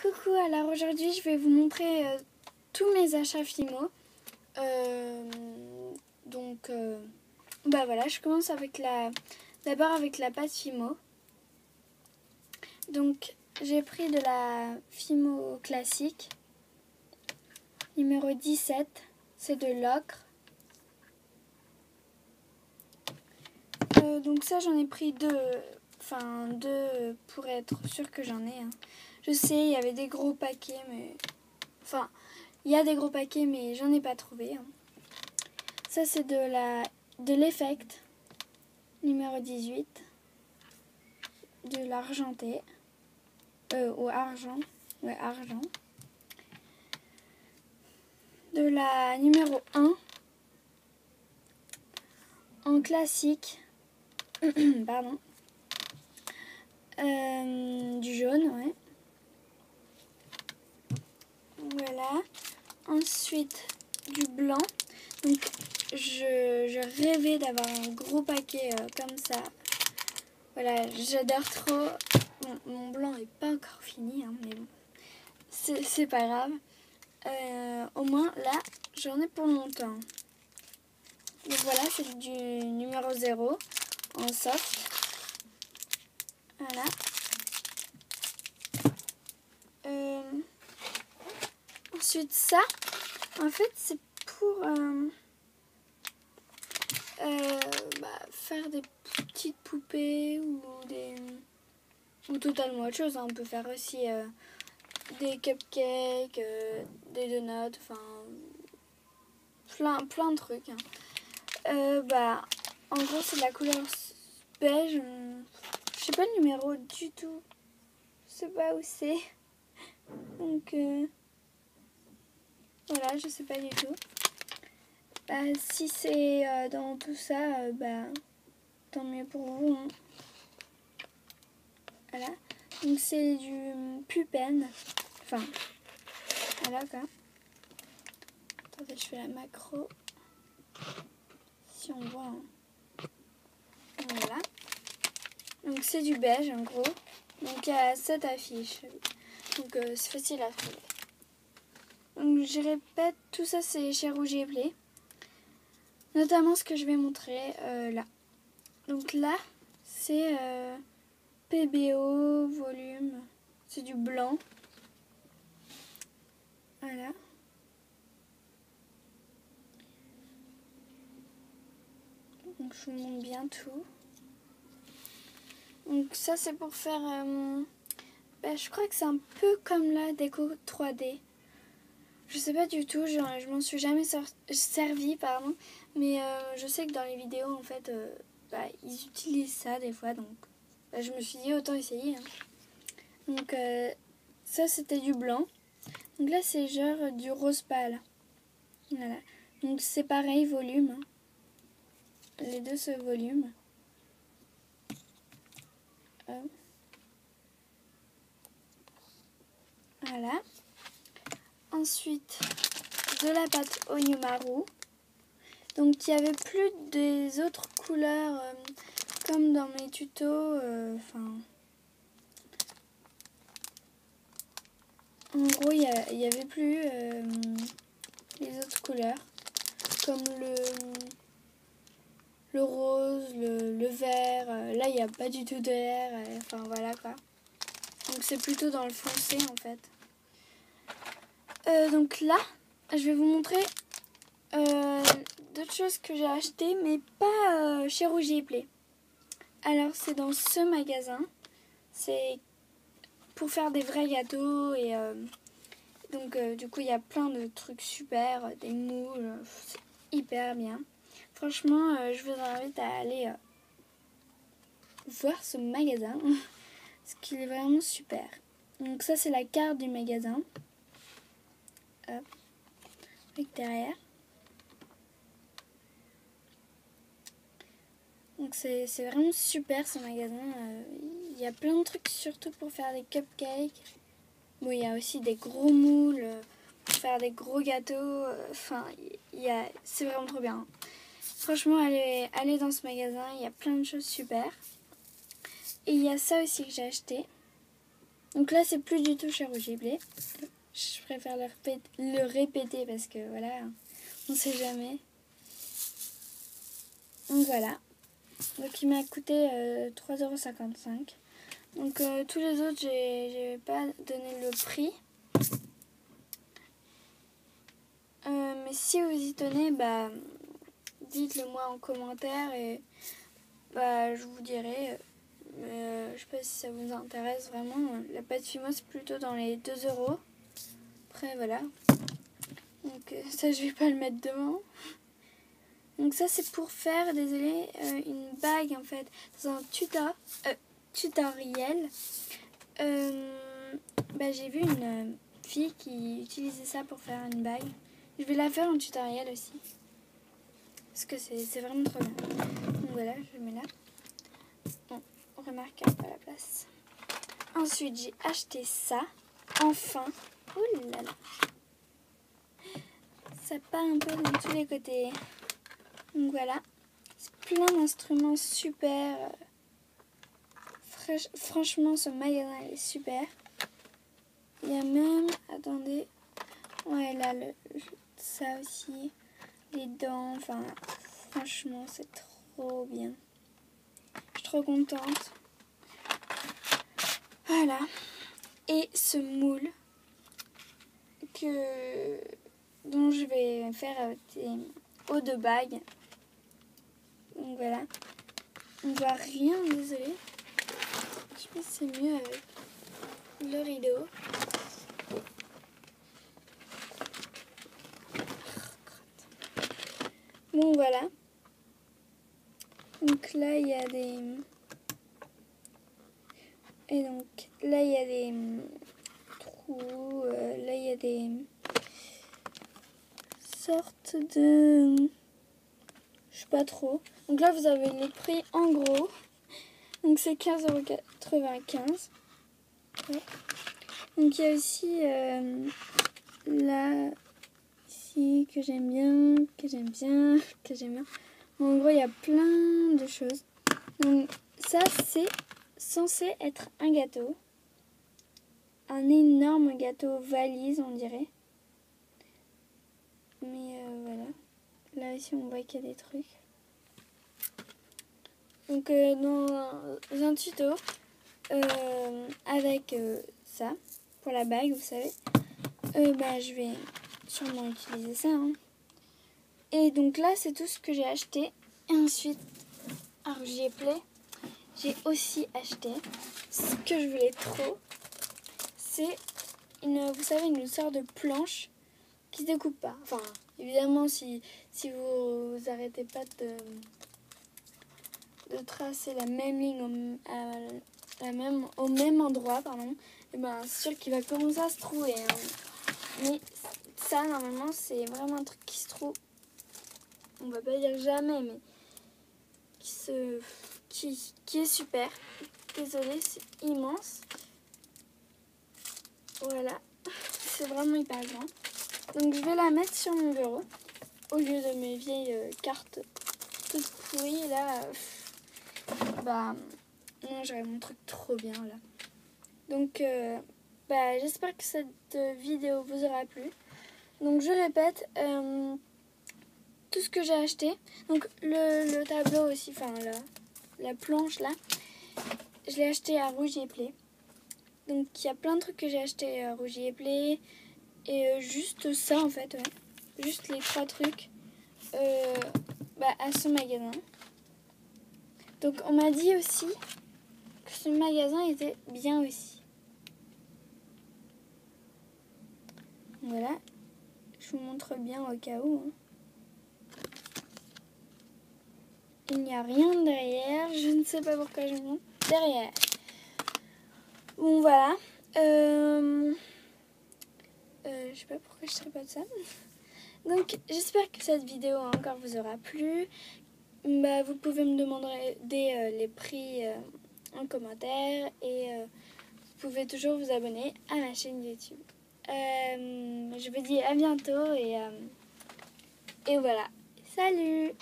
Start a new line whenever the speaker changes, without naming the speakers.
Coucou, alors aujourd'hui je vais vous montrer tous mes achats Fimo. Voilà, je commence avec d'abord avec la pâte Fimo. Donc j'ai pris de la Fimo classique, numéro 17, c'est de l'ocre. Donc ça j'en ai pris deux pour être sûre que j'en ai. Je sais, il y avait des gros paquets, mais... Enfin, il y a des gros paquets, mais j'en ai pas trouvé. Ça, c'est de l'Effect, numéro 18. De l'argenté. Ou argent. Ouais, argent. De la numéro 1. En classique. Pardon. Du jaune, ouais. Voilà. Ensuite, du blanc. Donc, je rêvais d'avoir un gros paquet comme ça. Voilà, j'adore trop. Bon, mon blanc n'est pas encore fini, mais bon, c'est pas grave. Au moins, là, j'en ai pour longtemps. Donc voilà, c'est du numéro 0 en soft. Voilà. Ensuite, ça, en fait, c'est pour faire des petites poupées ou totalement autre chose. On peut faire aussi des cupcakes, des donuts, enfin plein de trucs. En gros, c'est de la couleur beige. Je sais pas le numéro du tout. Je sais pas où c'est. Donc voilà, je sais pas du tout. Si c'est dans tout ça, tant mieux pour vous. Voilà. Donc c'est du Pupen. Enfin, voilà quoi. Attendez, je fais la macro. Si on voit. Voilà. Donc c'est du beige en gros. Donc il y a 7 affiches. Donc c'est facile à trouver. Donc je répète, tout ça c'est chez Rouge et Play. Notamment ce que je vais montrer là. Donc là, c'est PBO volume. C'est du blanc. Voilà. Donc je vous montre bien tout. Donc ça c'est pour faire... je crois que c'est un peu comme la déco 3D. Je sais pas du tout, je m'en suis jamais servi, pardon. Mais je sais que dans les vidéos, en fait, ils utilisent ça des fois. Donc je me suis dit autant essayer. Donc ça c'était du blanc. Donc là c'est genre du rose pâle. Voilà. Donc c'est pareil, volume. Les deux ce volume. Voilà. Ensuite, de la pâte Onyumaru. Donc il n'y avait plus des autres couleurs comme dans mes tutos. En gros, il n'y avait plus les autres couleurs. Comme le rose, le vert. Là, il n'y a pas du tout de vert. Enfin, voilà quoi. Donc c'est plutôt dans le foncé en fait. Donc là, je vais vous montrer d'autres choses que j'ai achetées, mais pas chez Rouge et Play. Alors c'est dans ce magasin. C'est pour faire des vrais gâteaux et donc du coup il y a plein de trucs super, des moules, c'est hyper bien. Franchement, je vous invite à aller voir ce magasin parce qu'il est vraiment super. Donc ça c'est la carte du magasin. Hop, avec derrière. Donc c'est vraiment super ce magasin. Il y a plein de trucs surtout pour faire des cupcakes. Bon, il y a aussi des gros moules pour faire des gros gâteaux. C'est vraiment trop bien. Franchement, allez dans ce magasin, il y a plein de choses super. Et il y a ça aussi que j'ai acheté. Donc là, c'est plus du tout chez Rouge et Blé. Je préfère le répéter parce que voilà, on sait jamais. Donc voilà. Donc il m'a coûté 3,55 €. Donc tous les autres, j'ai pas donné le prix. Mais si vous y tenez, bah, dites-le moi en commentaire et bah, je vous dirai. Je sais pas si ça vous intéresse vraiment. La pâte Fimo, c'est plutôt dans les 2 €. Après, voilà. Donc ça, je vais pas le mettre devant. Donc ça, c'est pour faire, désolé, une bague en fait, dans un tutoriel. Bah, j'ai vu une fille qui utilisait ça pour faire une bague. Je vais la faire en tutoriel aussi. Parce que c'est vraiment trop bien. Donc voilà, je le mets là. Bon, remarquable à la place. Ensuite, j'ai acheté ça. Enfin. Ouh là là. Ça part un peu dans tous les côtés. Donc voilà. C'est plein d'instruments super. Franchement, ce magasin est super. Il y a même... Attendez. Ouais, là, ça aussi. Les dents. Enfin, franchement, c'est trop bien. Je suis trop contente. Voilà. Et ce moule dont je vais faire des hauts de bague. Donc voilà. On voit rien, désolé. Je sais pas si c'est mieux avec le rideau. Bon voilà. Donc là il y a des... Et donc là il y a des trous. Là il y a des sortes de... Je sais pas trop. Donc là vous avez les prix en gros. Donc c'est 15,95 €. Ouais. Donc il y a aussi là, ici, que j'aime bien, que j'aime bien, que j'aime bien. En gros, il y a plein de choses. Donc ça, c'est censé être un gâteau. Un énorme gâteau valise, on dirait. Mais voilà. Là aussi, on voit qu'il y a des trucs. Donc dans un tuto, avec ça, pour la bague, vous savez, bah, je vais sûrement utiliser ça. Hein. Et donc là, c'est tout ce que j'ai acheté. Et ensuite, alors j'y ai play. J'ai aussi acheté ce que je voulais trop. C'est vous savez, une sorte de planche qui se découpe pas. Enfin, évidemment, si vous arrêtez pas de tracer la même ligne au même endroit, pardon, et ben c'est sûr qu'il va commencer à se trouver. Hein. Mais ça, normalement, c'est vraiment un truc qui se trouve. On va pas dire jamais, mais qui est super. Désolée, c'est immense. Voilà, c'est vraiment hyper grand. Donc je vais la mettre sur mon bureau au lieu de mes vieilles cartes toutes pourries là. Bah non, j'aurais mon truc trop bien là. Donc bah j'espère que cette vidéo vous aura plu. Donc je répète tout ce que j'ai acheté. Donc le tableau aussi, enfin la planche là, je l'ai acheté à Rouge et Blé. Donc il y a plein de trucs que j'ai acheté à Rouge et Blé. Et juste ça en fait, ouais. Juste les 3 trucs à ce magasin. Donc on m'a dit aussi que ce magasin était bien aussi. Voilà. Je vous montre bien au cas où. Hein. Il n'y a rien derrière. Je ne sais pas pourquoi je montre derrière. Bon voilà. Je sais pas pourquoi je ne pas de ça. Donc j'espère que cette vidéo encore vous aura plu. Bah, vous pouvez me demander les prix en commentaire et vous pouvez toujours vous abonner à ma chaîne YouTube. Je vous dis à bientôt et voilà. Salut!